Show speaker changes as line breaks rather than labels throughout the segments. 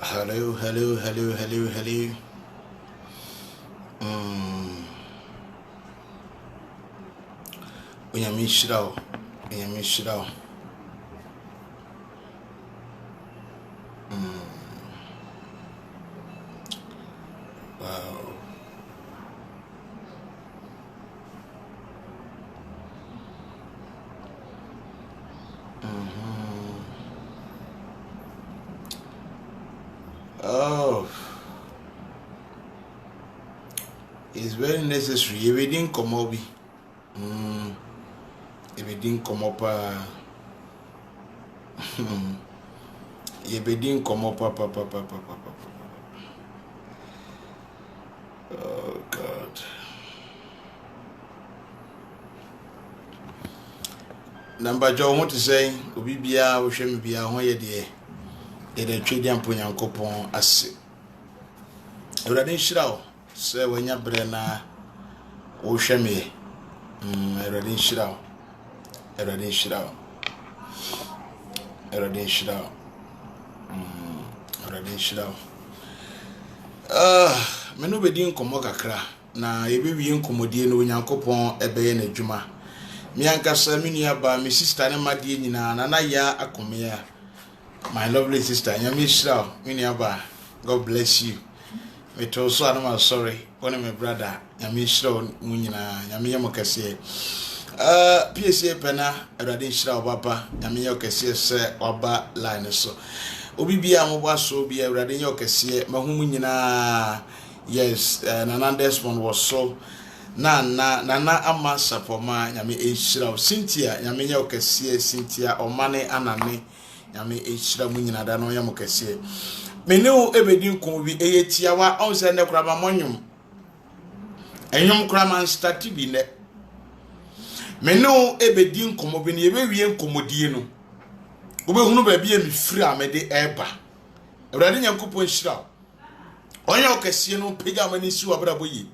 Hello, hello, hello, hello, hello. Unyamishirao, unyamishirao. Wow. Oh, it's very necessary. If it didn't come up, if it didn't come up, if it didn't come up, oh God. Number John, what to say? Ubibia, Ushemibia, Hoya dear. The trading Punyan Copon as Radin Shrow, say when your brena Ushemi, Radin Shrow, Radin Shrow, Radin Shrow, Radin Shrow. Menubedin Komokakra, na ebi incommodie no Yankopon ebe na juma. Miankasa miniaba, my sister and my dear Nana ya akomea. My lovely sister, Yamishra, Miniaba, God bless you. Me told so I'm sorry. One of my brother, Yamishra, Munina, Yamiyamokase. PSA Pena, Radin Shra, Papa, Yamiyokase, Sir, Oba, Line so. Obibia Mobaso, be a Radinokase, Mahumina. Yes, Nana Desmond was so. Nana Amasa for my Yami Shra, Cynthia, Yamiyokase, Cynthia, or Mane Anane. Yami Hra Munina da no yamokese me ne o ebedin kon bi eyetia wa on se ne kraba monyum enyum krama start bi ne me ne o ebedin komo bi ne ebewie nkomodie no obehunu ba bi emi firi amede eba Awurade Nyankopon Hra onya okese no pega mani si wabrabo yi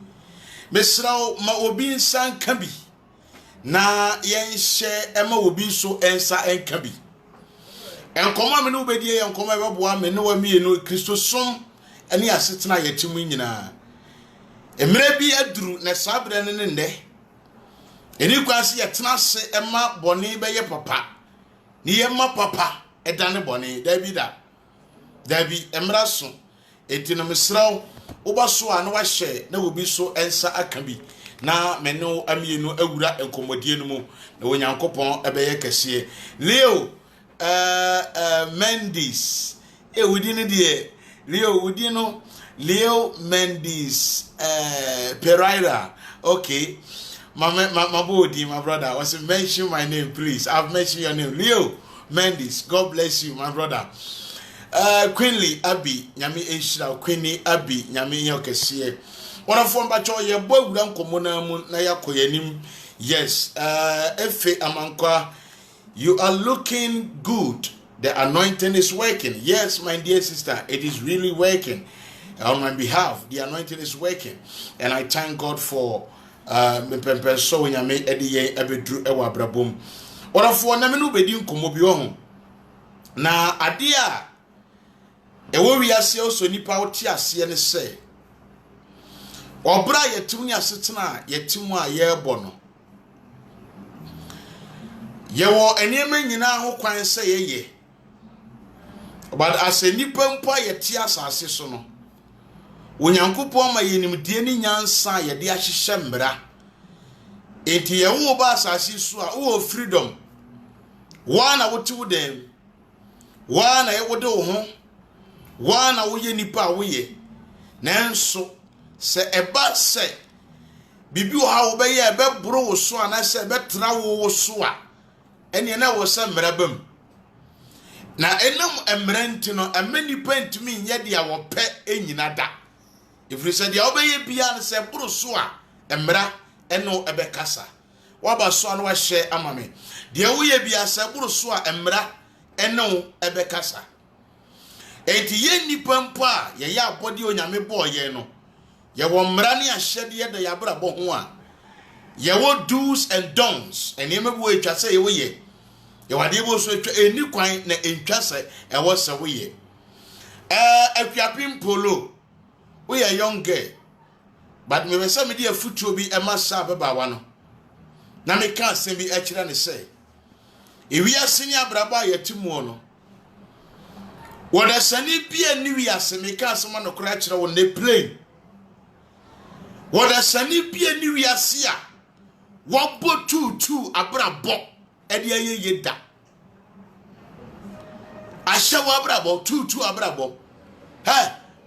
mesra ma obi nsan ka bi na yenhye ema obi so ensa enka bi enkoma me no bedie enkoma beboa me no wa mienu Kristo som ene asetena yetimu nyina emre bi aduru na sabre ne nde eni kwase yetena se ema bone be ye papa ni ye ma papa edane bone dabi emra so etino mesraw obaso a na wa hye na obi so ensa aka bi na me no amienu awura enkomodie no mu na Onyankopon ebeye kese Leo Mendes within the Leo Mendes Pereira. Okay, my body, my brother. Was mention my name, please. I've mentioned your name, Leo Mendes. God bless you, my brother. Queenly Abby, Yami Hra, Queenie Abby, Yami Yokesie. One of them, but your boy would uncommon na ya koyenim. Yes, Efe Amankwa. You are looking good. The anointing is working. Yes, my dear sister, it is really working. On my behalf, the anointing is working. And I thank God for me pempe so when you make ediye ebedru ewa brabom. Ora for na me no bedi nkomo bi ho. Na ade a ewo wiase oso nipa oti ase ne se. Obra yetim ni asetena yetim a yebo no. Yewo enema nyina ho kwan se yeye but as a nipa mpa yete asase so no Onyankopon ma yenimdie ni nyansa ye de ahyehye mbra enti yewo ba asase so a wo freedom wana wote wo dem wana ye wode wo ho wana wo ye nipa wo ye nanso se eba se bibi wo ha wo be ye be bro wo so ana se be tra wo so a ene na wo se mrabam na enam emrenti no amani pentumi nye dia wo pe enyina da ifri se dia obeye bia ne se buru so a emra eno ebekasa waba so an wa hye amame dia wo ye bia se buru so a emra eno ebekasa enti ye nipa mpo a ye ya abode onyame bo ye no ye wo mra ne ahyede de ya bra bo ho a ye wo do's and don'ts ene mebu etwa se ye wo ye ye wade bo so etwa eni kwan na entwa se e wo se wo ye Akuapem Polo, we are young girl, but me say me dey afutuo bi e ma sa baba wa no. Na me kan se bi akira ne say. Ewi aseni abraba yetimu no. Woda sani bia ni wi ase me kan se ma no kora akira wo ne plane. Woda sani bia ni wi ase a wobo tutu abrabo e de ayeye da. Asha wo abrabo tutu abrabo.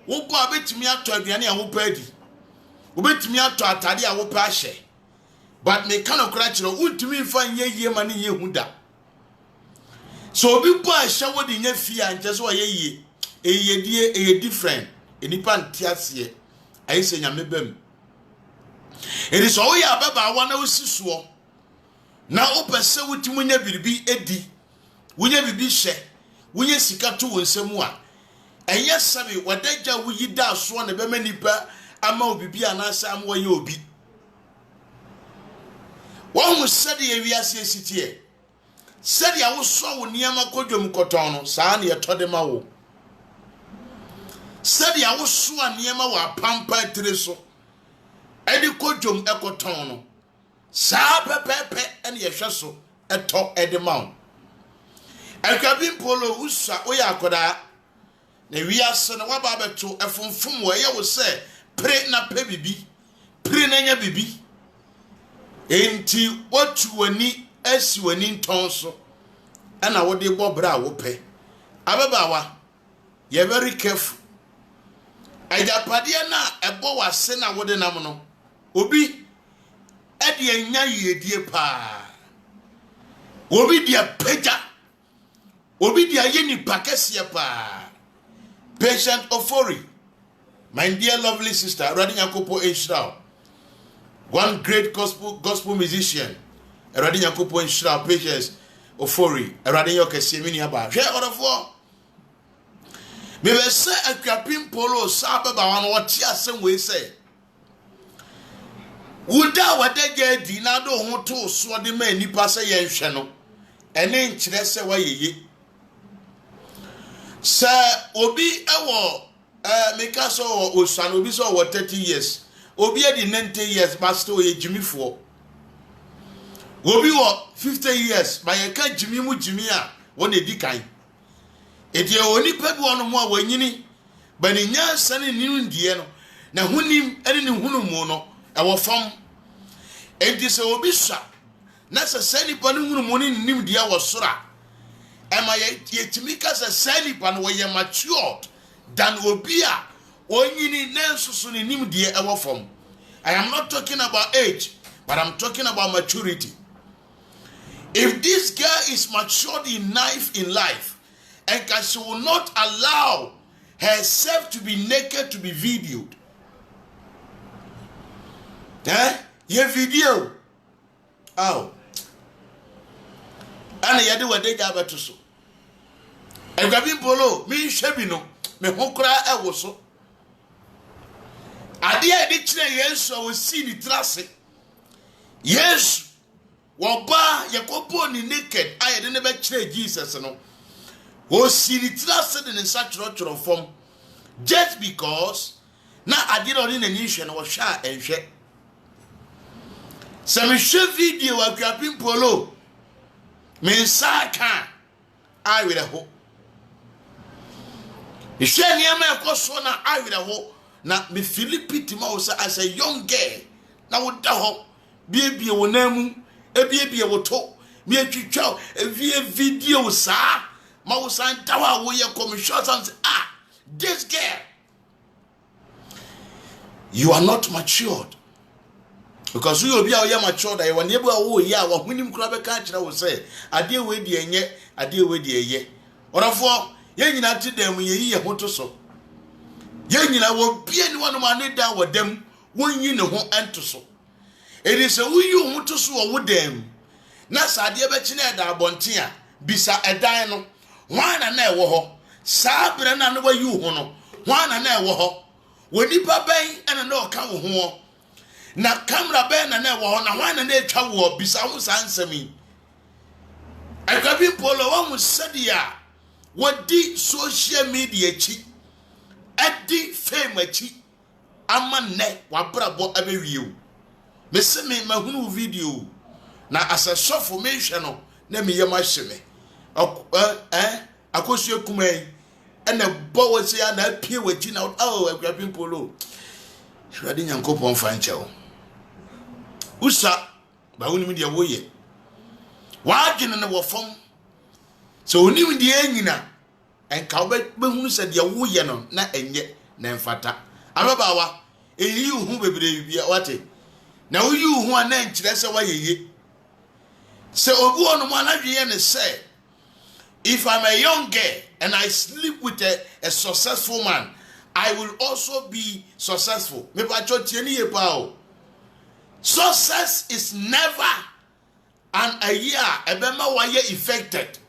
Wo go abetimi ato aduane a wo padi. Wo betimi ato atade a wo pa ahye. But me kan okra kire untimi fa nyeye ma ne ye huda. So obi bo ahye wo de nya fie anje so ye eyedie eye different. Enipa ntiase ayi se nyame bam. It is all ya baba wa na osisuo. Na opese wutimu nya biribi edi. Wunya bibi hye. Wunya sika to wonsemu a. Enye sabe wadagya wuyi da so na be manipa ama obibi anasa am wo ye obi. Wọ́n sẹ́dí ewi ase sitie. Sẹ́dí awo sọ wo niyama kodwom koton no saa na yɛtɔ de ma wo. Sẹ́dí awo so niyama wa pampa tire so. Edi kodwom ekoton no. Saa pepepe ene yɛhwɛ so ɛtɔ ede ma wo. Akuapem Polo usa oya akoda. Na wi ase no waba beto efonfom wo ye wo sɛ pre na pe bibi. Pre na nya bibi. Enti watu wani asi wani ntonso ana wode bobra wo pe ababawa ye very careful ajapade na ebo wase na wode nam no obi ede anya yedie pa obi dia peja obi dia yeni pakese pa Patient Ofori, my dear lovely sister Radinyakopo Enshra, one great gospel musician, Radinyakopo Enshra, Patience Ofori, Radinyoke Semini Aba. Share order for. Me be say Akuapem Polo saba ba wan what ya sem we say. Wuda wada ge di na do ho to so de ma nipa say ye hwe no. Ene nkyere se wa yeye. Sa obi ewo meka so osan obi so 30 years. Obi e di 90 years pastor ye jimifo. Obi wo 50 years ba ye ka jimi mu jimi a won edi kan. Edi e oni pa bi won mo a wanyini ba ni nyansa ne nim die no na hunim ene ne hunu mu no e wo fam. Edi se obi sha na se sani pa ne hunu mu ne nim die wo sora. Ema ye timika se sani pa no ye matured than obi a onyini nensusu ne nim die e wo fam. I am not talking about age, but I'm talking about maturity. If this girl is matured enough in life, and she will not allow herself to be naked to be videoed. Ye video. Oh. And yadi wade jaba to so. Akuapem Polo, me shebi no, me hokra e wo so. Ade e de kire Yesu a wo si ni trase. Yesu wo ba yakopo ni naked aye de ne be kire Jesus no. Wo si ni trase de ne sa choro form just because na ade no ni nani hwe no wo hwa enhwe. Se me hwe video wa Akuapem Polo me saka I will ho. Ihwe niam e koso na I will ho. Na me Philippi ma wo say as a young girl na wo da ho biebie wo namu ebiebie wo to me atwitwa evie video sa ma wo san da wa wo ye commission say this girl you are not matured because you obi a you matured I wan ebe wo ye a wo hunim kura be ka kire wo say ade we de enye ade we de eye orafo ye nyina ti dem ye yi ye ho to so. Yenyina wo bia ni wanu ma ne da wodam wonyi ne ho ento so. It is a wuyi ho to so wo dem. Na sade be kine da abonten a bisa edan no. Hwana na ewo ho. Saa bre na no wayi ho no. Hwana na ewo ho. Woni pa ben ene na oka wo ho. Na camera ben na ewo ho na hwana na etwa wo bisa ho sansami. Akuapem Polo wa mu sadia wodi social media chi edi fame achi ama ne wabrabo abewie me se me mahunu video na asasofo me hwe no na me yema hye me akosua kumai ene bo wo se ya na pie wachi na agrapin polo hwade nyankopon fa nchewo usa ba woni de woye waagene ne wo fom so onim de anyina enka behunu se de woye no na enye na mfata ababawa eyi hu bebre bia wate na wo yi hu ana nkyere se wayeye se obu onu mo anadwe ne se if I'm a young girl and I sleep with a successful man, I will also be successful. Success is never a year affected.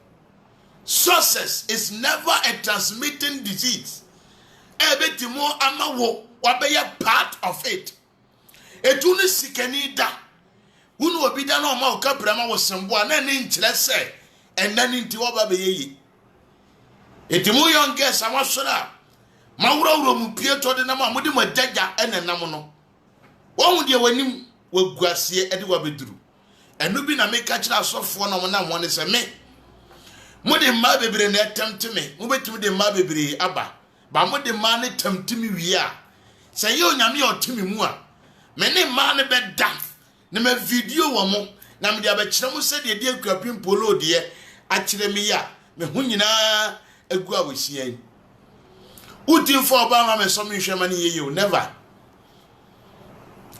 Success is never a transmitting disease. Ebetimo amawo wabeye part of it. Etuni sikeni da. Unu obida no ma okabrama wo sembo na ne nkyere se and then into Wababe. Etimu young guess, I was sure. Mauro mu Pietro de Nama, Mudima Daga and a Namono. One would you when you will Gracia Edward Bedru? And you been a make catch us off one on one is a me. Mudi Mabe and attempt to me, move to the Mabe Abba. But Mudi man attempt to me, we are. Say you Yami or Timmy Mua. Many man bed daft. Name video one more. Now, the Abachamu said, the dear Grapin Polo, dear. Actually, me ya me hunyina agua wisian utin for Obama me so me hwemani ye never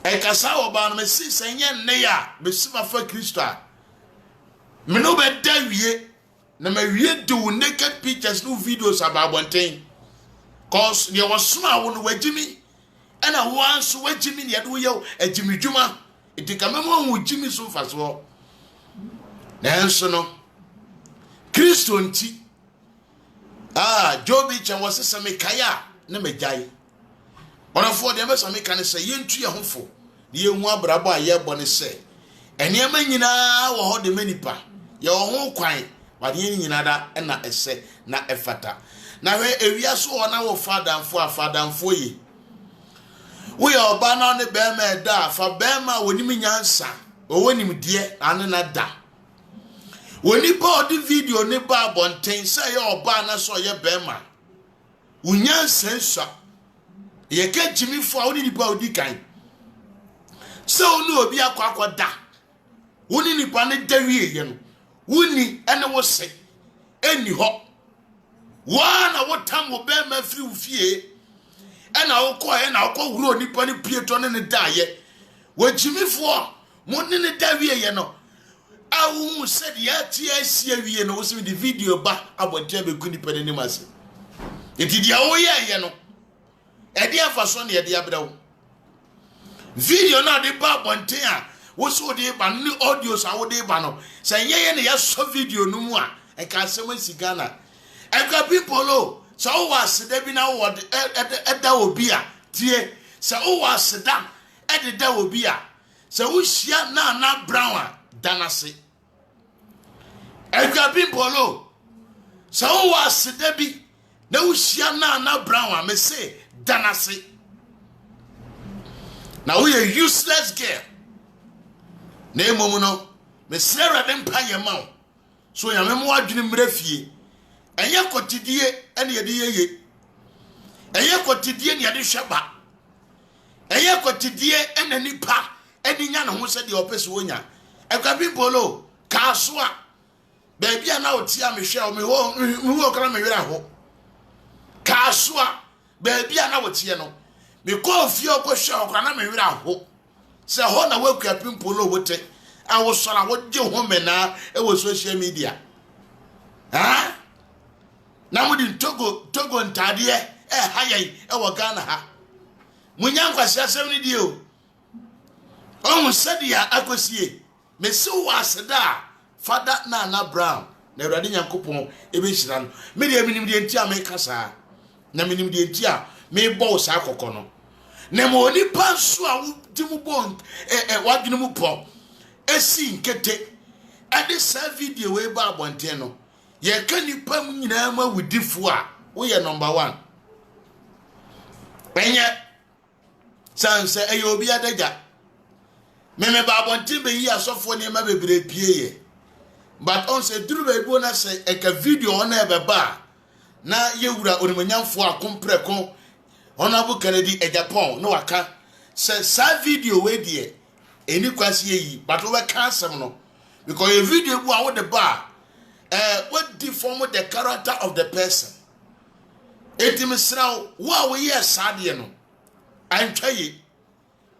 e kasa Obama me si senye ne ya me sima fa Kristo me no be da wie na me wie do naked pictures no videos about bonten cause there was small one wagimi and a once wagimi ne do ye agimi dwuma itikama mo wagimi so fa so nanso no Kristo nti Jobi che wose se mekaya na megyae onafo de mesa meka ne se yentu ye hofo de yehu abrabo aye bone se enema nyina wo ho de manipa ye wo ho kwan wade nyina da na ese na efata na hwe ewia so ona wo fadamfo yi wo ye oba na ne be ma da fa be ma wonim nyansa wonim de ane na da Woni pa odi video ne ba bonten say oba na so ye bema unya sensa ye ka jimi fo woni ni pa odi kan so no obi akwa da woni ni pa ne dawie ye no woni ene wo se eni ho wa na wo tam wo bema firi wo fie ena wo ko ye na wo ko wuro ni pa ne Pietro ne da ye wo jimi fo mo ne dawie ye no Awu said ya wie no so the video ba abotia be kuni pede ni mase enti dia wo ye no e dia fa so na ye dia brew video na de ba bonten a wo so de ba ni audios a wo de ba no say ye ne ya so video no mu a e ka se ma sigana e ka people lo so was da bi na wo e da obi a tie so was da e de da obi a so wo hia na brown a danase Egabin polo so was debi na ushia na brown me say danase na we a useless girl na emomu no me sera dem pa ye ma so ya me mo adwene mrafie enye kotidie ene ye de yeye enye kotidie ne ye de hweba enye kotidie ene nipa ene nya ne ho se de opese wonya Egabin polo kasoa Baby na otia me hwe o me ho kra me wera ho kasoa baby na otie no me ko fie o ko hwe o kra na me wera ho se ho na wakua pimpolo wote a wo sora wo je ho me na e wo social media na mo di togo ntade hayan e wo Ghana ha munya nkwase asem ni die o sadia akosie me se wo aseda Father na Brown na Awurade Nyankopon ebehira no me de minim de ntia me kasa na minim de ntia me bo sa akokọ no na mo ni panso a wudi mu bon wadwene mu po esi nkete ade sa video we ba abonten no ye ka nipa mu nyina ma wudifo a wo ye number 1 Enye sanse eyo obi adaga me ba bontin be yi asofo ne ma bebre pie but on say duru be bo na say e ka video on e be ba na yewura onimanyamfo akompreko Honorable Kennedy Ejapon no waka say sa video we die eni kwase yi but we can some no because a video bu a wo de ba what deform the character of the person etimsraw wo we yes ade no antwaye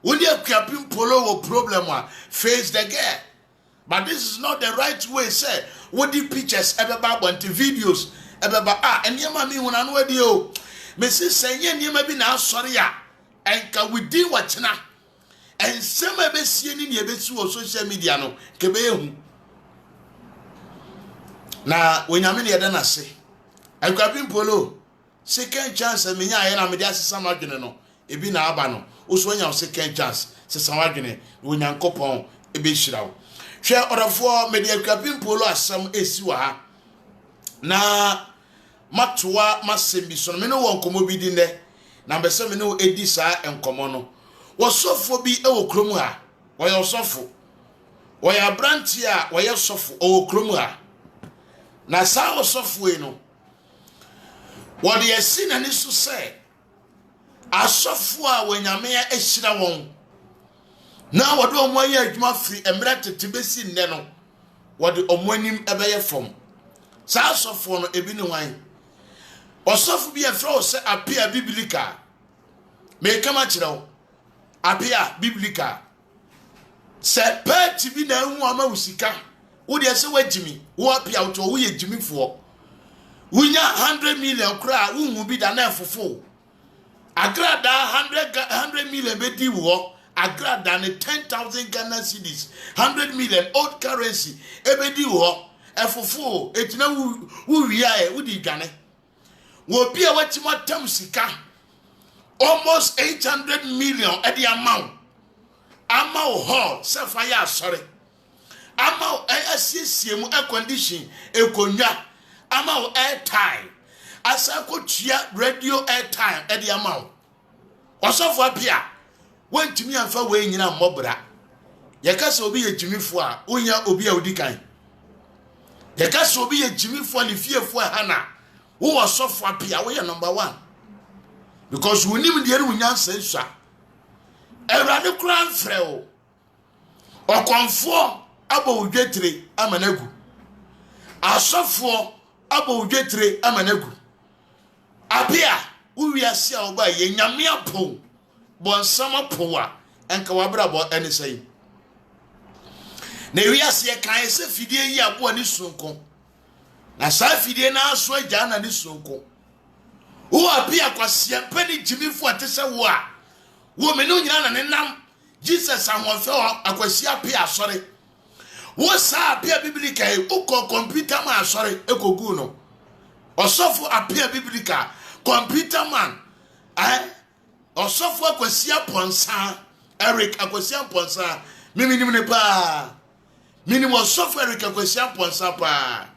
wodi akuapim polo wo problem a face the girl but this is not the right way say wodi pictures ebeba bonti videos ebeba enema mi huna no adi o mesi senye enema bi na asori a enka within wachena ensema besie ni ebesi wo social media no kebe ehu na wonyame ne yeda na se akuapim polo second chance menya aye na media asesa madwene no ebi na aba no oso nya second chance sesa madwene wonyankopon ebe hirawo hwe orafo media akuapim polo asam esi wa ha na matoa masembi so me no wonkomo bi di ne na mbese me no edi saa enkomo no wosofo bi ewo krom ha woye osofo woye abranti a woye sofo owo krom ha na saa osofo e no wode yesi na ni so se asofo a wonyame ya ehira won na wode omoye adwuma firi emre tete besi nne no wode omonim ebeye fom saa asofo no ebi ne wan osofo bi efro se apia biblical me kama kirawo apia biblical se pet bi na hu ama usika wode se wagimi wo apia wo to wo ye gimifo Unya 100 million kra unhu bi da na efofo agrada 100 million bedi wo agrada ne 10,000 Ghana cedis 100 million old currency ebedi wo efofo etina wu wia e wudi gane wo bia watima tam sika almost 800 million at the amount hall sefaya sorry amount asisiemu air condition ekonwa amount airtime asako tua radio airtime at the amount osofo apia wantimi amfa we nyina mmobra yakasa obi ye jimifo a onya obi a odikan yakasa obi ye jimifo ne fiefo hana wo osofo apia wo ye number 1 because we nim de ru nyansa nsa ewrade kran freo okonfo abo odwetire amanagu asofo abo odwetire amanagu apia uwiase a oba ye nyame apo bonsama poa enka wabra bo enisai na wiase kan se fidie yi abo ni sunko na sa fidie na aso agya na ni sunko wo apia kwase pani jimifo atese wo a wo me no nyina na nenam Jesus ahonfe akwasi apia asore wo sa apia biblika e uko computer man asore ekogu no osofo apia biblika computer man osofo akwasi aponsa Eric akwasi aponsa mimi ne pa minimum osofo Eric akwasi aponsa pa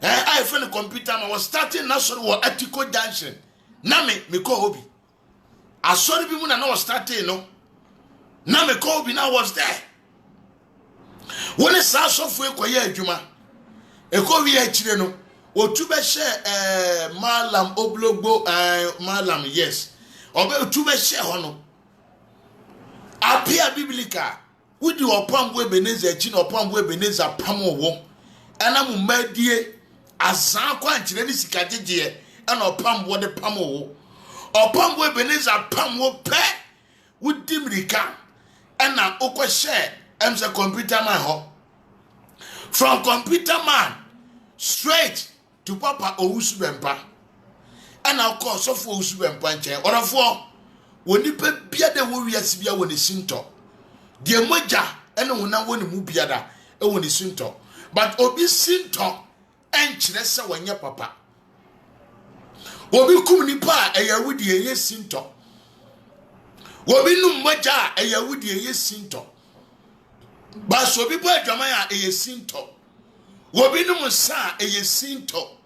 I friend computer man was starting national war ethical junction na me call hobi asori bi mu na was starting no na me call hobi na was there when is asofo ekoye adwuma ekowi akire no otu be she malam oblogbo malam yes obe otu be she ho no apia biblica wudi opambo ebeneza achi na opambo ebeneza pamo wo ana mu madie azan kwa nkire ni sikagege ana opambo de pamo wo opambo ebeneza pamo pe wudi mrika ana okwohye emse computer man ho from computer man straight to Papa Owusubempa ana okọ sofo Owusubempa nche orafo wonipa bia de wo wiase bia woni sinto de moja ene wona woni mu bia da e woni sinto but obi sinto enkyere se wanya papa obi kum nipa eyawudi eye sinto obi num moja eyawudi eye sinto ba so obi bo adwaman a eye sinto obi num sa eye sinto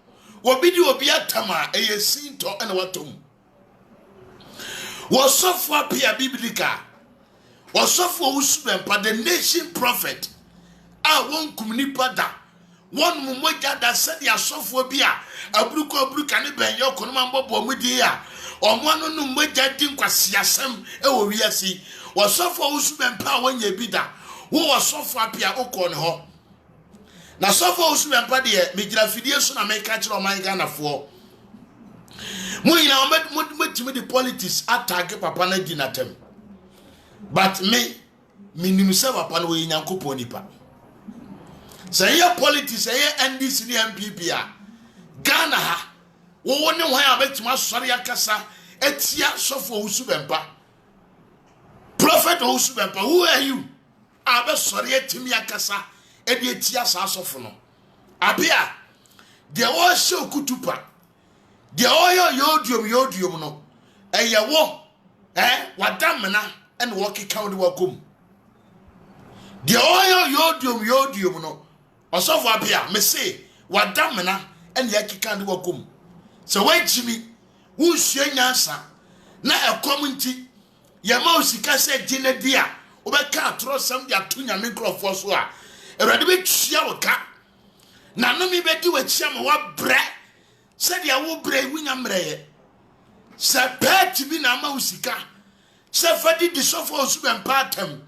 obi di obi atama eye sinto ene watom Wasofo apia biblical. Wasofo usubempa the nation prophet. Won kumnipa da. Won mumoja da said ya sofo bia. Abruka ne ben yo kono mambo bo mudi ya. Omwano no moja din kwasiasem wo wiase. Wasofo usubempa wonye bida. Wo wasofo apia okon ho. Na sofo usubempa de migira fidie so na meka kire o man Ghanafo. Muina ometimi the politics attack papa na dinatem. But me nimse papa no we Nyankopon nipa. Say your politics say NDC MPP a Ghana ha wo ne hwan abetima sori akasa etia sofo usubempa. Prophet usubempa, who are you? Abe sori etimi akasa e de etia sa sofo no. Abia de wo show kutupa. The oil yodium no. Eye wo wadamna and walk count wakum. The oil yodium no. Osofu apia me say wadamna and yaki count wakum. So when Jimmy who share nyansa na a community yama usika say jine dia obeka tro sam dia tunya microphone so a erade be tua woka na no mi be di wachia me wa bre. Said ya wo brave winya mreye. Sa pet bi na ma usika. Sa fadi di sofo osubempa atem.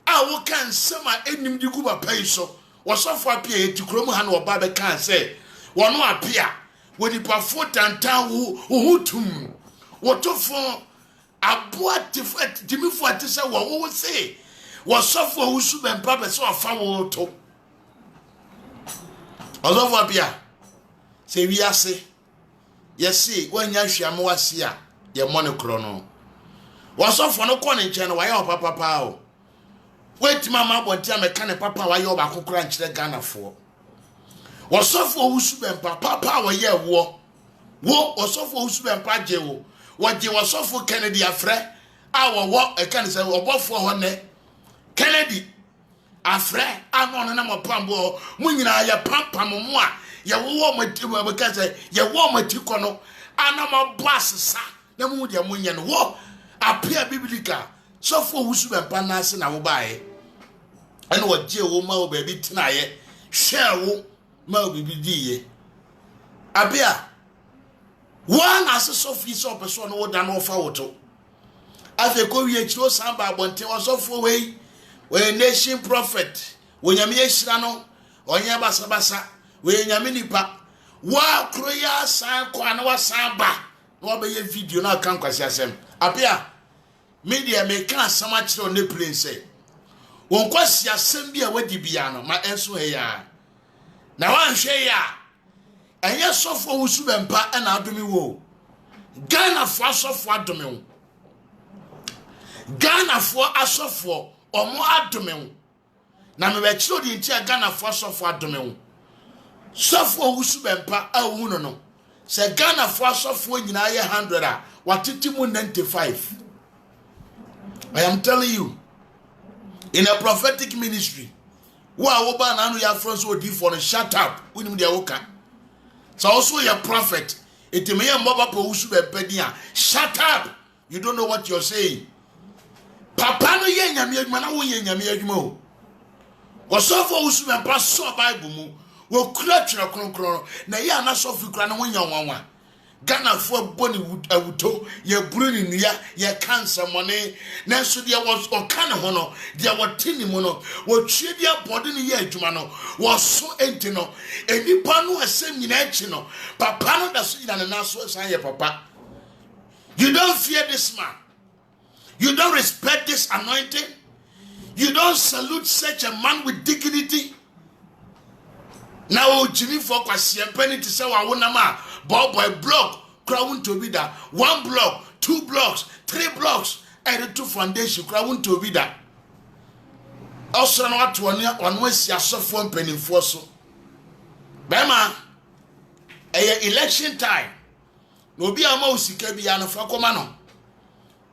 A wo kan sama enim di guba pai so. Wo sofo apia etikrom ha na oba be kan say. Wo no apia. Wo di pafo tantan wo hutum. Wo tofo aboa timifo atise wo say. Wo sofo osubempa be so afa wo to. Osofo apia. Se we ase yesi wanya hwia mo wase a ye mo ne kro no wasofo no ko ne nche no waye papa o wait mama bonti ameka ne papa waye oba kokora nchire Ghanafo wasofo usubempa papa waye wo wasofo usubempa je wo waje wasofo Kennedy afre wo e kan se obofo ho ne Kennedy afre ano na mo pambo mu nyina ya pampam mu a ya wo makaze ya wo matiko no anama boss sa na mu dia munye no wo apia biblical sofo usubempa na ase na wo bae ene wo je wo ma wo ba bi tinaye hwe wo ma wo bi diye abia one ase sofi so person no wo da no fa wo to afi ko wi ekiro samba abonte wo sofo we nation prophet wo nyame yeshira no onye basabasa we nyame nipa wa kroya san kwa na wasan ba na obeye video na kan kwasi asem apia media me kan asama kire on plane say won kwasi asem bia wadi bia no ma enso he ya na wan hwe ya enye sofo usubempa na adomi wo Ghanafo asofo adomi wo Ghanafo asofo omo adomi wo na me be kire odi ntia Ghanafo asofo adomi wo sofo usubempa awuno no se Ghanafo asofo nyina ye 100 a watiti mu 95. I am telling you, in a prophetic ministry wo ba na anu ya friends odi for no shut up unim dia woka so also your prophet etime ye mboba po usubempa dia shut up, you don't know what you're saying. Papa no ye nyame adwuma na wo ye nyame adwuma o wo sofo usubempa so Bible mu wo kura twere kronkron na ye anasofi kura na wonya wanwa Ghanafo boni awuto ye bruni nuya ye cancer money na so dia was okane ho no dia watini mu no wo twie dia body ne ye adwuma no wo so enti no enipa no asem nyina echi no papa no da so nyina na so san ye papa. You don't fear this man, you don't respect this anointing, you don't salute such a man with dignity. Now Jimmy for kwasiempani to say wa wonama boy block crowd to be that 1 block 2 blocks 3 blocks and 2 foundation crowd to be that also no what one was yasofo mpanimfo so bema election time no bi ama usika bi ya no fa koma no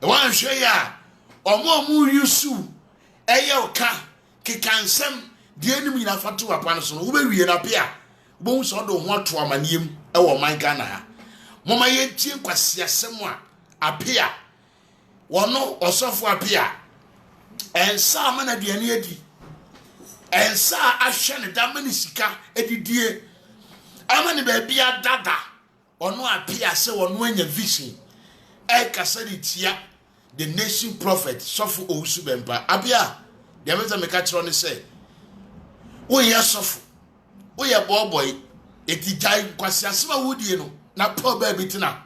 e wan hwe ya omo yusu oka kikansem die nim nyina fatu papa no so no wo be wie na pia bo so do ho ato amaniem e wo man Ghana ha moma ye tie kwasi asem a apia wono osofo apia ensa amana duane adi ensa ahwe ne da mani sika edidie amane ba bia dada wono apia se wono anya vision kasaditia the nation prophet sofo owusu bempa apia de meza meka kiro ne se wo ye sofo wo ye boy etijai kwasi asema wudie no na po ba bitina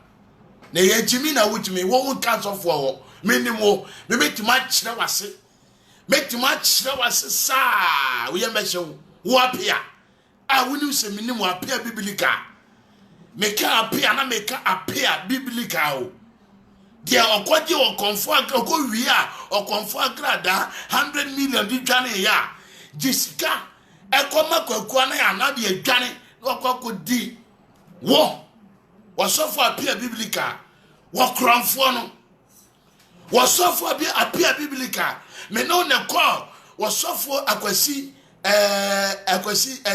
na ye jimi na wutumi wo nka sofo wo minimo me metima kire wase saa wo ye mehye wo apia woni se minimo apia biblical meka apia na meka apia biblical o dia okoje okonfo wi a okonfo agrada 100 million di dwane ya jisika ekoma kwakua na ya na de adwane okoko di wo sofo apia biblical wo kronfo no wo sofo apia biblical me no ne call wo sofo akwasi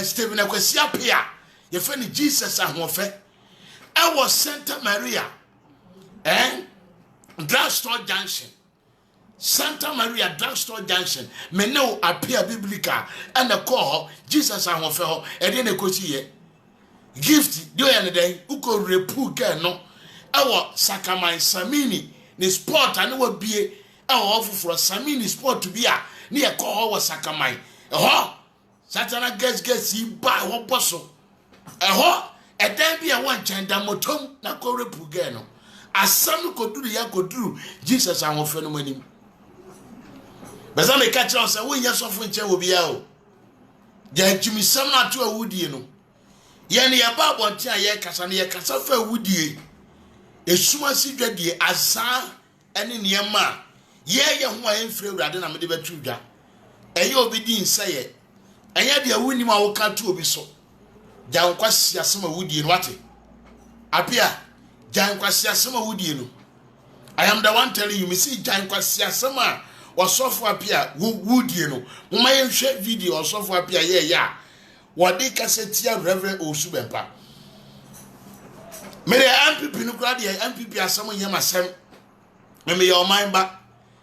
Stephen akwasi apia ye fe ni Jesus ahofe wo Santa Maria Drugstore Junction, Santa Maria Drugstore Junction. Me no appear biblical and the call Jesus and Hoffel, and then a coachie gift. Do any day, uko repu no. Our Sakamai Samini, the sport, and would be our offer for Samini sport to be a near call was Sakamai. Satana gets he buy one bustle. And then be a one chandamotum, na ko repu no. Asam ko duru ya ko duru Jesus an ofo no manim beza me ka kire o se wo nya sofo nche wo bia o ja tumi sam na to awudie no ye ne ya ba bonte a ye kasa ne ye kasa fa awudie esuma si dwadie asa ene niema ye ho a emfire awurade na me de betu dwa eye obi di nsaye enya de awunim a wo ka to obi so ja nkwasi asem awudie no wate apia Jan kwasi asema wudie no. I am the one telling you, me see Jan kwasi asema wasofo apia wudie no. Moma yenhwe video wasofo apia ya. Wade kasetia Reverend Osubempa. Me the MPP no kra de MPP asema yema asem. Me your mind ba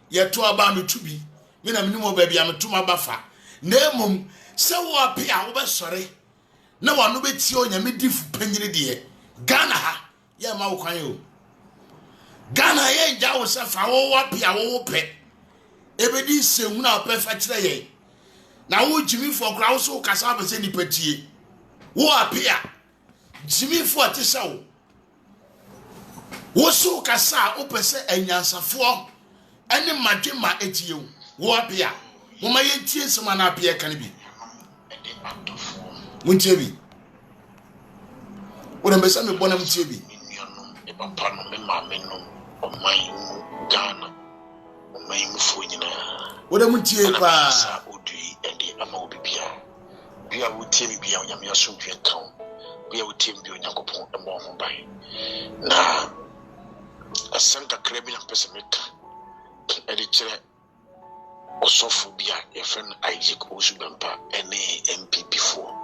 ye to aba me tubi. Me na minimo ba bia me tuma ba fa. Na emom se wo apia wo be sore. Na wano beti onyame difu panyire de Ghana ha ya ma ukwan yo Ghana ye nja wo se fa wo wapia wo pe ebedi semu na pe fa kire ye na wo jimi fo kra wo so kasa ba se ni patie wo apia jimi fo te se wo so kasa o pe se anyansafo ene madwema etie wo apia mo ma ye tie sema na apia kan bi muntie bi wo na besa me bona muntie bi papa no me mama no oman Ghana oman fo nyina wo da muntie pa sa odui ende ama obibia bia wo tie bibia onyame asomdwe kan bia wo tie bibia onyankopon emo ho ban na asanka krebi na pese meka edi kire osofo bia ye fen Isaac Osubempa ene MPP fo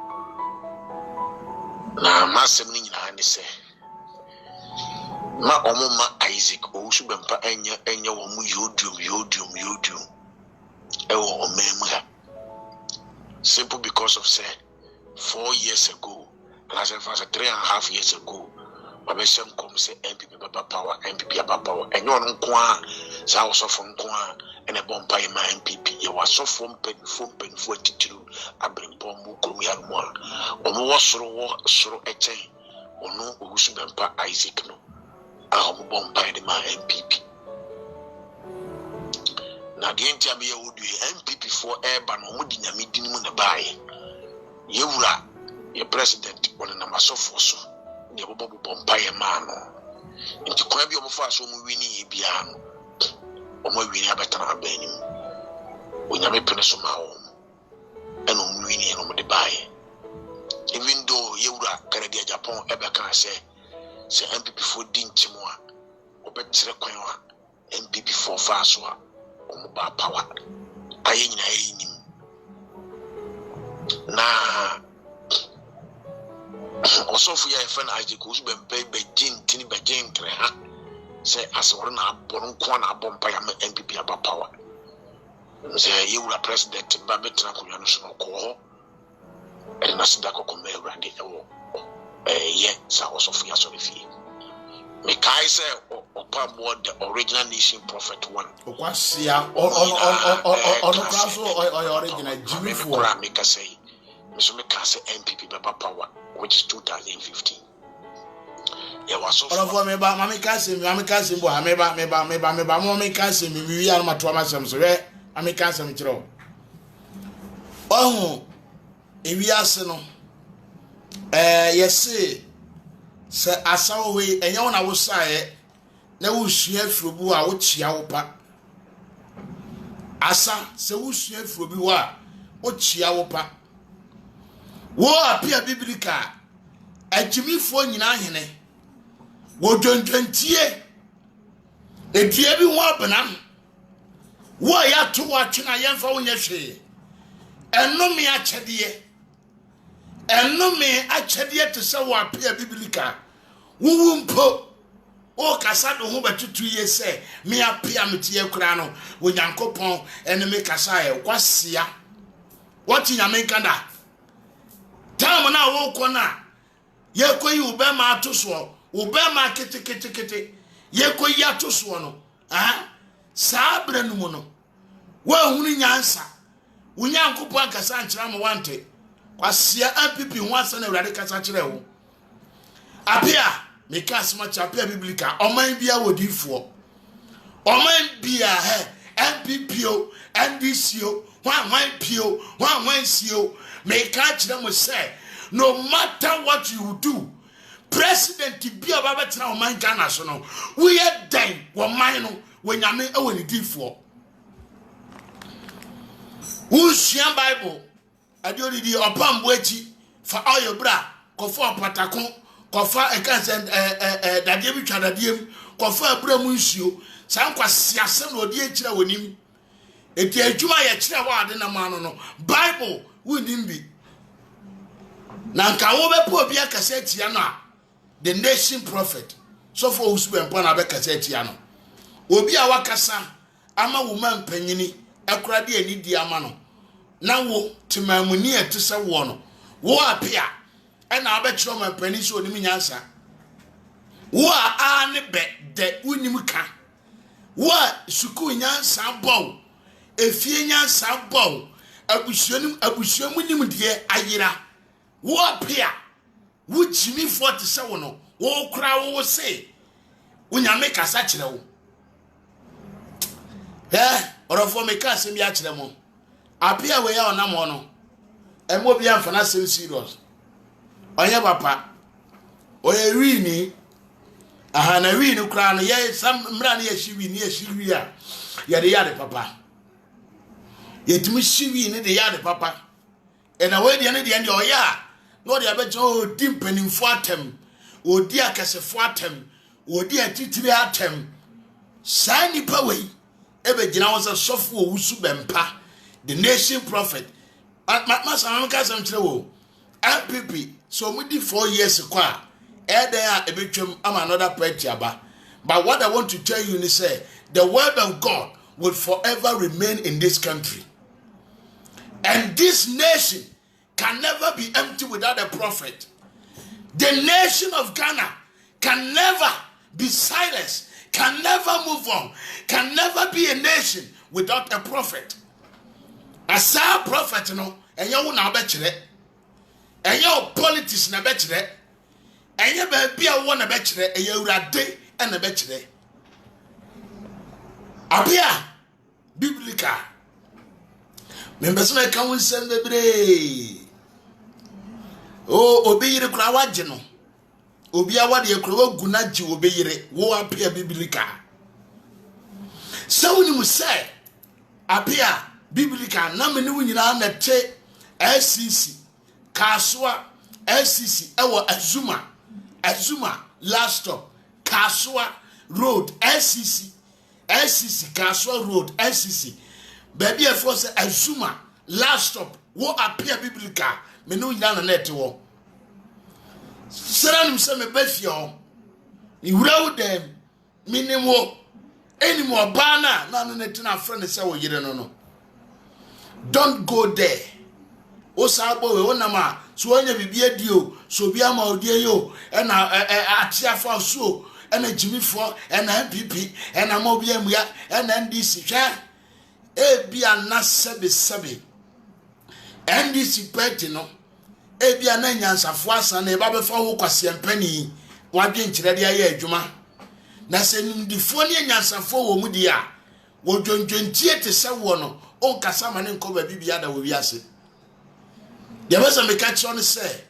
na masem ni nyina ne se ma omuma Isaac Osubempa enya wo mu yodium ewo omemu ha simple because of say 4 years ago last 3.5 years ago babesem kom say MPP baba power enyo no nko a sa osofo nko a ene bompa ma MPP ye wasofo mpenfo atitiru abrempom mu krom ya mo a omo wo soro echen ono Osubempa Isaac no ahom bompa de ma MPP na de ntia be ye wodu MPP for eba no mo di nyame din mu na baaye ye wura ye president wona na masofo so ne bobo bompa ye ma no nti kwa bi omo fa so mo wini ye bia no omo wini abetana abanim onyame pene so ma wo eno mo wini no mo de baaye even though ye wura Canada Japan ebe kan say MPP for din timo a obetre kwan a MPP for fa so a omo ba power aye nyina yenim na osofu ya fen Isaac Osubempa be jin tini be jin tre ha
say as one na bon kwana bompa ya MPP aba power say you were president ba betra kunya no so ko and na sida ko me rande ewo ye sa osofia so fi me kai say opa more the original nation prophet one
okwasia on kaso original Jimmy for
me ka say me so me ka say MPP baba power which is 2015 yeah was so
for me ba mama ka say bo ameba mama ka say me wi ya ma to ma sam so we ameka say me kiro ohu ewi ase no yesi se asawo we enye wona wo sae na wo sua afrobu a wo chia wo pa asa se wo sua afrobi wo a wo chia wo pa wo apia biblika agimifo nyina hene wo dwendwentie edie bi ho abena wo ya to wa twena yemfa wo nya hwe enome achede te se wo apia biblika wo mpo o kasa do ho batutu ye se me apia metie kura no wo nyankopon eneme kasa ye kwasia wati nyame kanda tam na wo kona ye koyi ubema atoso ubema kete ye koyi atoso no sabre no mu no wa hunu nyansa wo nyankopon kasa ankyera mo wante kwasia MPP ho asa na urade kasa kyerɛ wo apia meka asma chapia biblika oman bia wodifo oman bia MPP o NDC o wan pio wan sio meka kyerɛ mo sɛ no matter what you do president bia baba tena oman Ghana so no we are dying wo man no we nyame e woni difo wo hia bible adiori di opambo echi fa oyo bra kofo patakon kofa ekanse dadie bi twa dadiem kofa abramu nsuo san kwase asem na odi ekira wonim eti adwuma ye kira wa ade na mano no bible wonim bi na nka wo bepo obi akase tia no a the nation prophet so for usubempo na be kase tia no obi a wakasa ama wo man panyini akurade ani di ama no na wo timamuni etese wo no wo apia na abekiro man pani so onim nyansa wo a ne be de unim ka wo suku nyansa bow efie nyansa bow abusuamu nim de ayira wo apia wo chimi 47 no wo kura wo se unyame kasa kire wo orofo me ka sem ya kire mo apia we ya onamo no emo bia mfana sem serious onye papa oye wini na wini kura no ye sam mra na ye shiwi a ye de yade papa ye timi shiwi ne de yade papa na we de ne de oya no de abejo dimpanimfo atem odi akasefo atem odi atitiri atem sani pa we ebe gina wo se sofo owusu bempa the nation prophet masa amka sam kire wo MPP so mudi 4 years kwa there ebetwem am another party aba but what I want to tell you is say the word of God will forever remain in this country and this nation can never be empty without a prophet. The nation of Ghana can never be silenced, can never move on, can never be a nation without a prophet. As a prophet, no, and you will not bet it, and your politics na bet it, and you be a one a bet it, and you are day and a bet it. Apia Biblica. Members may come and send the bray. Oh, obeyire kura waje no. Obi awade ye kura wagunaji obeyire wo apia biblika. So ni mu say apia biblika na me ni wunyina na te SCC Kaswa SCC ewo Azuma last stop Kaswa road SCC Kaswa road SCC baby e for say Azuma last stop wo apia biblika me no nyina na net wo seranim se me bafia o iwura wo dem minimo anymore bana na no netina friend say wo yire no. Don't go there. O sabo we wonama so onya bibia dio so bia ma odie yo e na atiafo so e na jimifo e na MPP e na mo bia muya e na NDC hwa e bia na sebe NDC party no e bia na nyansafo asa na e ba befa wo kwase mpani wadwe nkyerede aye adwuma na se nimdifo ne nyansafo wo mu dia wo dwondwontie te se wo no on kasa ma ne nko ba bibia da wo wiase de besa me catch on say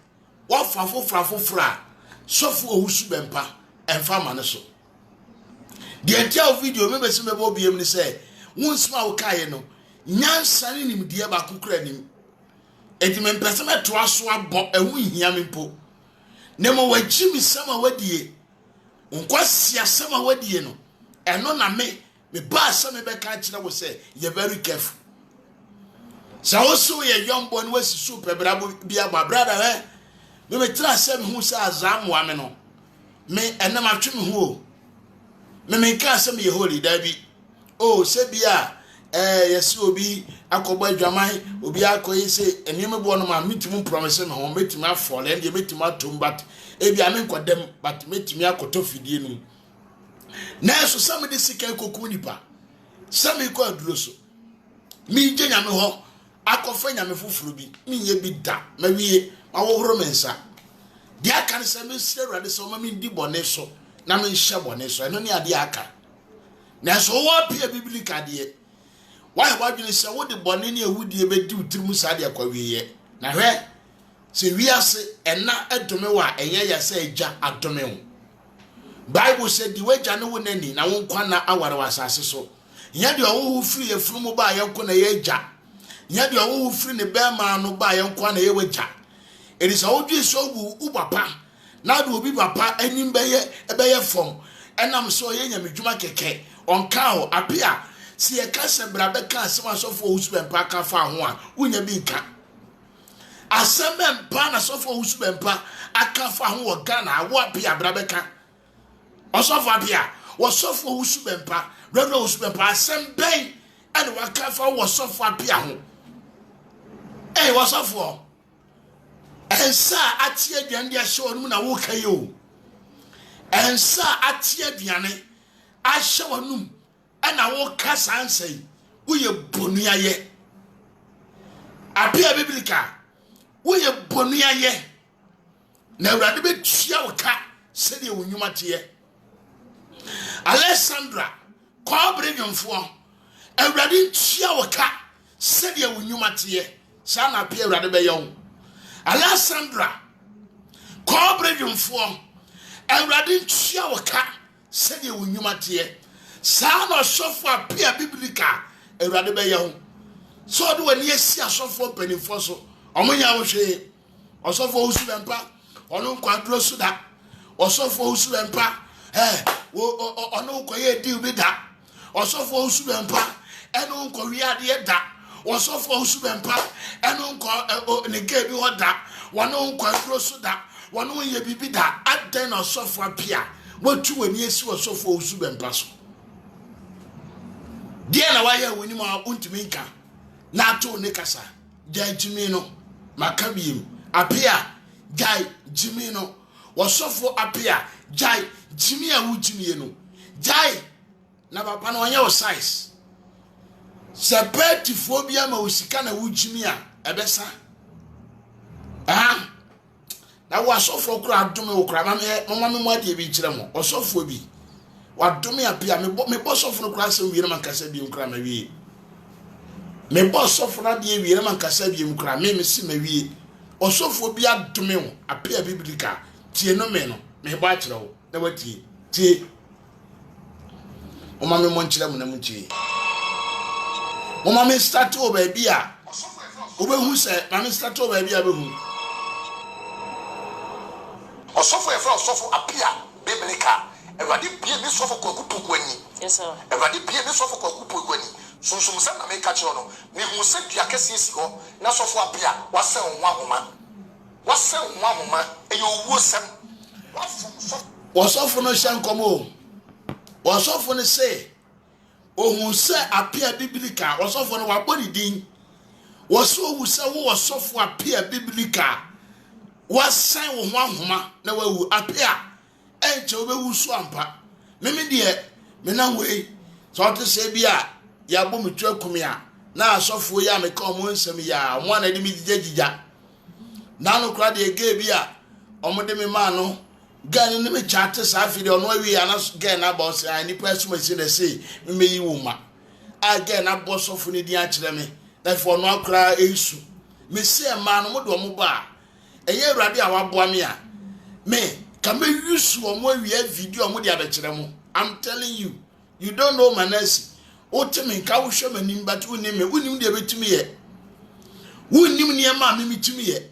wa fafofra sofu ohusu bempa emfa ma ne so the entire video me bese me bo biem ni say wonsma wo kae no nyansa ne nimdie ba kokura nim enti me pese me to aso abo ehu hia me mpo nemo waji mi sama wadie nkwasi asama wadie no eno na me ba asama be ka kire wo say you very careful. So also ye young boy was super bravo be my brother me try say me hu say azam wa me no me ena ma twe me hu me ka say me holy dabi oh say bia yes obi akobo adwaman obi akoyi say enime bo no ma metim promise me ho metim afole and metim atom but e bia me nkodem but metim akoto fidie no na so some de sika koku nipa some ko aduro so mi je nyame ho akofa nyame fufuru bi minye bi da mawie mawohoro mensa dia kan se me sire rade so ma mi di bone so na me hye bone so eno ne ade aka na so wo pia biblical de why wadwene se wo de bone ne awudie be di utirim sa de akwawiye na hwe se wiase ena adome wa enye ya se agya adome ho Bible said the way jane wo nani na wo nkwa na aware wasase so nya de wo firi efuru ba ye nko na ye agya nya de wo firi ne bema no ba ye nkwa na ye wagya erisa wo dwi so bu ubapa na de obi papa anim beye fom enam so ye nyamedwuma keke onka ho apia si ye ka se bra be ka asem asofo husbempa ka fa ho a unya bi nka asem na sofo husbempa aka fa ho wo Ghana awo apia bra be ka osofo apia wo sofo husbempa reverend husbempa asem ben ene waka fa wo sofo apia ho wo sofo ensa atie aduane dia hye no na wo kai o ensa atie aduane ahye wonum ana wo kasa ansai wo ye bonua ye apia biblika wo ye bonua ye na awurade be tua wo ka se de wonwuma te Alexandra kobre nyomfo awurade tua wo ka se de wonwuma te sa na apia awurade be ye Alexandra kobre nyomfo awurade tua wo ka se de wonwuma te sa no sofo apia biblika awurade be ye ho so do wani esi asofo penifo so omunya wo hwe osofo usubempa onu kwadro suda osofo usubempa onu koye di bi da osofo usubempa enu ko wiade da osofo usubempa enu ko nege bi hoda wonu kwadro suda wonu ye bibi da aden osofo apia wotu wani esi osofo usubempa so dia na waya woni ma untimi nka na to ne kasa jai jimi no makabiem apia jai jimi no wasofo apia jai jimi a wujimi no jai na papa no anya o size sepeti phobia ma usika na wujimi a ebesa na wasofo kura adome okura mama me ade bi kire mo osofo bi wadome apia me bosofo no kura asem wiere man kasa bi nkura ma wie me bosofo na de wiere man kasa bi nkura me si ma wie osofo bi adome ho apia biblika tie no me no me ba kire ho na watie tie o ma me mo nkire mo na mo tie o ma me start o ba bia o be hu se ma me start o ba bia be hu
osofo e fra osofo apia biblika everybody bie me sofo kwakupu kwani
yes sir
everybody bie me sofo kwakupu kwani sunsum se na me ka kire no me hu se dua kese esi ho na sofo apia wase nwa homa e yo wuo sem wasofo
no hye nkomo Osofo ne say ohun se apia biblical osofo no wabodi din woso wu se wo osofo apia biblical wasan wo ho ahoma na wawu apia enche obewu so ampa meme de me na we so to se bia ya bo metu akumi a na asofo ya me ka omo nsem ya mo na de mi jijija na no kra de ge bia omo de me ma no gan ni me chat sa fi de ono awi ana gan na boss ani person ma si na say me yi wo ma again na boss of ni di a kire me na for no akra esu me say ma no mo do mo ba eye urade a waboa me a me ka me yusu omo awi video mo di abekire mo. I'm telling you, you don't know Manasi. Otemi ka wo hwe manim but unim me unim de betumi ye unim ne ma me mitumi ye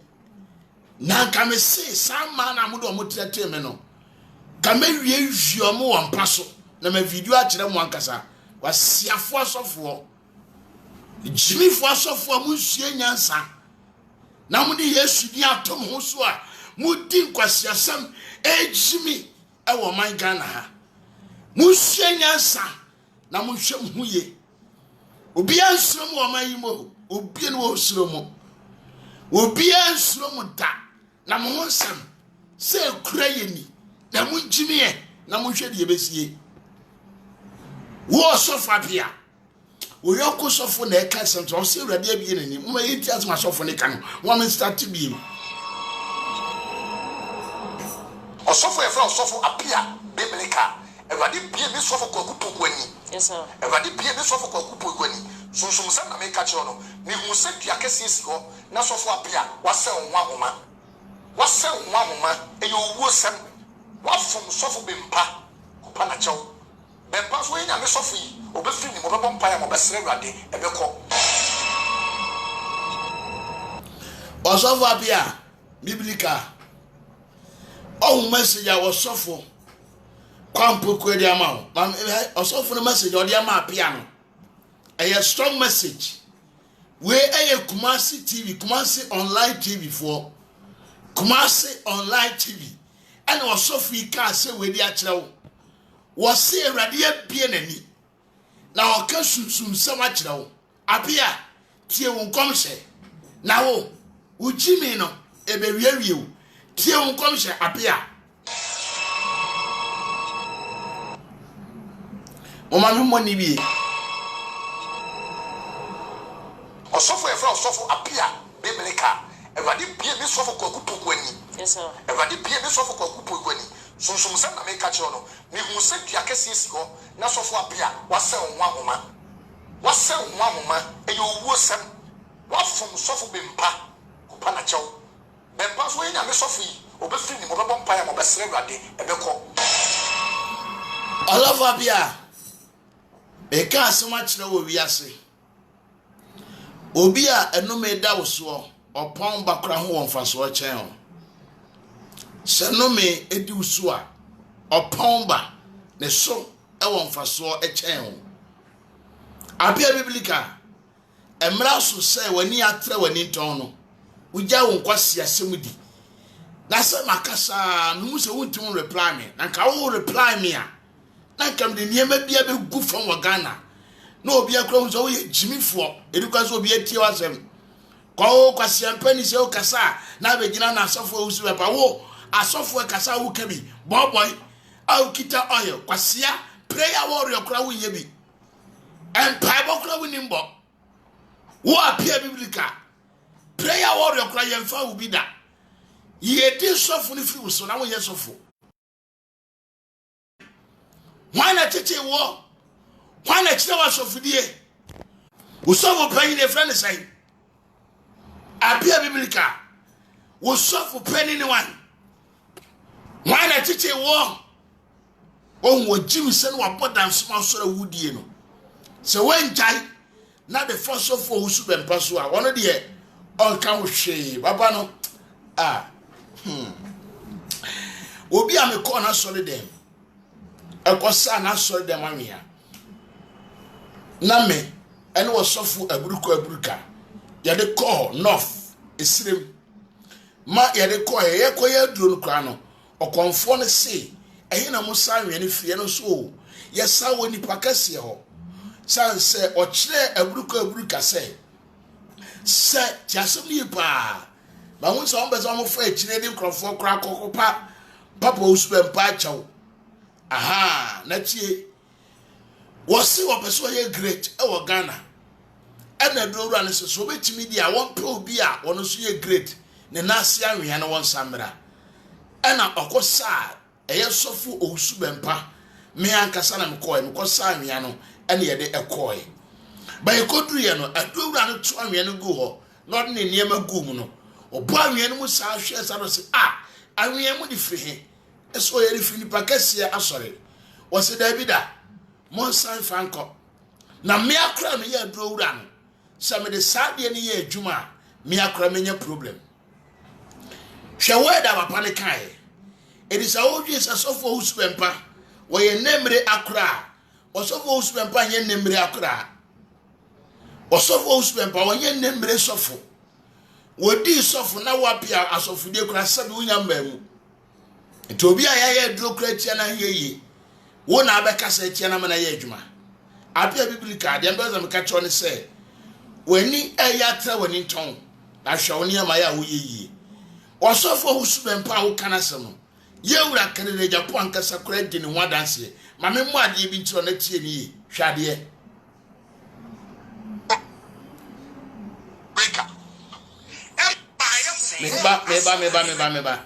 na ka me say some man amudo omo tete me no ka me wie omo wampa so na ma video a kire mo ankasa wasiafo asofo jimifo asofo mu nsie nyansa na mo de Yesu di atom ho so a mo di nkwasiasam ejimi e wo man Ghana ha mo nsie nyansa na mo hwem huye obi ansrom o mayimo obi ne wo srom obi ansrom da na mo nsam se kura yeni na mo njimiye na mo hwe de besie wo sofa bia wo yoko sofo na eka sento o se urade abie nani mo yiti asma sofo ne kan wo me start bi o sofo e fra o sofo apia biblical everybody bie me sofo kwakupo ani. Yes sir. Everybody bie me sofo kwakupo ani. Sunsun sam na me ka che no. Ni hu se dua kese si ho na sofo apia wase onwa homa. Wase onwa homa e yo wuo sam. Wafum sofo bempa kupa na chew. Bempa so enya me sofo yi obefiri ni mo bebo mpa ya mo besere urade ebekọ. Osofo apia biblical. Oh message ya wasofo kwampo kwedi ama mam osofo no message odi ama piano a strong message we Kumasi TV Kumasi online TV for Kumasi online TV and osofo ika se we di akire wo se awrade abie nani na oka sunsun sam akire wo apia tie wo nkomhye na wo ujimi no ebewiawie wo tie wo nkomhye apia Oma mi moni bi osofo e fra osofo apia biblical everybody bie mi sofo kwakupo kwani. Yes sir. Everybody bie mi sofo kwakupo kwani sunsun sam na me ka che no ni hu se dua kese si ho na sofo apia wase onwa homa e yo wuo sam wafum sofo bempa kupa na chew bempa so enya me sofo yi obefiri ni mo bebo mpa ya mo besere urade ebekọ alava bia eka asema kire wo wiase obi a enome da wo so opon bakra ho wonfa so chen ho senome edi usu a opon ba ne so e wonfa so chen ho apia biblical emra so se wani atre wani ton no ugya wo nkwase asemudi na se makasa no se wontum reply me na ka wo reply me a na kam de niema bia be gu from Ghana na obi akra hu so ye jimifo edukwa so obi atie wasem ko kwase ampani se o kasa na be gina na asofo usu be pa wo asofo kasa wo kabi boy au kita oil kwase prayer warrior kra wo ye bi empire kra wo nimbo wo apia biblical prayer warrior kra ye mfa wo bi da ye di sofo ni fi so na wo ye sofo wana tete wo wana kire wa sofudie usofo panyi ne friend say apia biblical usofo panyi ne wana tete wo wo jimse no wabodan soma soro wudie no se wenjai na the first of all usu bempa so a wono de on kan wo hwe baba no obi a me call na solid dem ekosa na solid dem anwia na me ene wo sofu aburuka ya de call north esrem ma ya de call ye koye duro no kra no okonfo ne se ehina mo sanwe ne fie no so yesa wo nipa kase ho san se o kire abruka se tiasem ni pa ba won so be so mo fa kire de nkrofo kra kokopa papa usube mpa chawo aha na tie wo si wo person ye great e wo Ghana na duro ne so betimi dia won pe obi a wono so ye great ne nase anwea na won samra na okosa eye sofu osubempa me ankasa na mekosa anwea no ene ye de ekoi ba ekoduru ye no adura no to anwea no gu ho no de ne niema gu mu no obo anwea no mu sa hwe sa no se anwea mu di firi he eso ye rifiri nipa kase asore wo se Davida mon san fanko na me akra me ye adura no sa me de sade ne ye adwuma me akra me nya problem hwe weda papa ne kai edisa odwi sa sofo usubempa wo ye nemre akra osofo usubempa ye nemre akra osofo usubempa wo ye nemre sofo wodi sofo na wapia asofo de kura sabe unya mamu nti obi ayaye duro kura tia na yeye wo na abeka sa tia na mana ye adwuma apia biblika de mbeza meka cho ne se wani ayatra wani ton na hwawoni amaya wo yeye osofo usubempa wo kana semo yewura kanene Japan kasa kura di ne ho adanse ma me mu ade bi ntiro na tie ni hwade
breaker
meba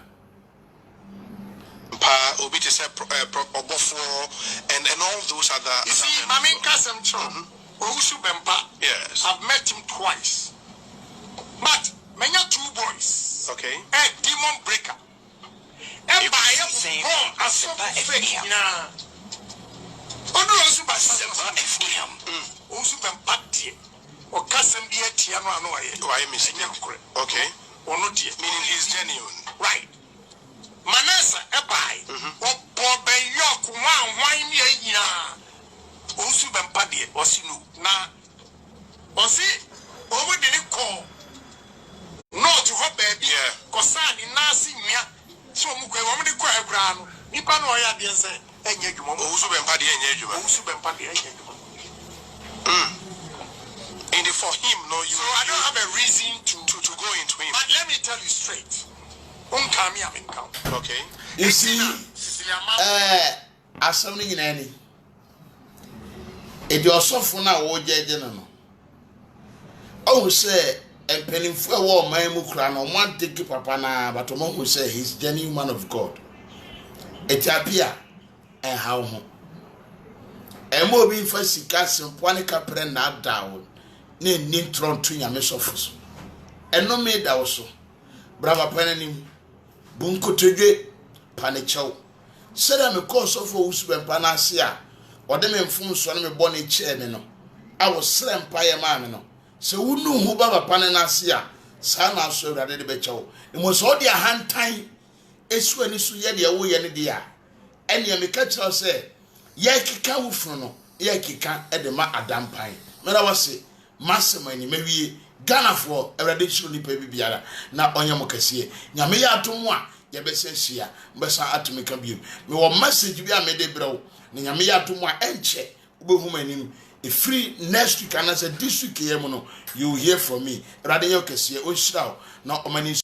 pa obi to say obofo and all those other you see Mami Kasem Chom Usubempa yes I've met him twice but many two boys okay demon breaker okay meaning he's genuine right Manasa ebai obo yok wan yina osu bempa de osinu na osi owo de ne call no to ho baby kosani nasi nwia so mu kwe wo de kwa ekura no nipa no oya de se enye dwuma osu bempa de enye dwuma osu bempa de enye dwuma and for him no you so I don't have a reason to go into him but let me tell you straight okay
you see asam ni nyina ni edi osofo na wo jeje no o say empenimfu e wo man mu kura no mo take papa na but mo who say he's genuine man of God etiapia how ho mo obi fa sika sempo ne kapre na dawo na ni tron to nyame sofo so eno me dawo so brava panenim bunkotodwe panechew sera me course for usubempa na ase a ode me mfum so na me bone che me no awo sera mpa ye ma me no se wunu hu baba pane na ase a sa na so urade de bechew mo so de ahantan esu ani so ye de wo ye ne de a ene me ka kira se ye kika wufunu no ye kika e de ma adampan mera wase masemani mawie Ghana for urade chiro ni pa bibiara na onyam kase nyame ya atom a ye besehia mbesa atumika biem me wo message bi a me de brew na nyame ya atom a enche ubehum anim e free next week and as a this week ye mu no you hear from me urade ye kase o shiraw na omani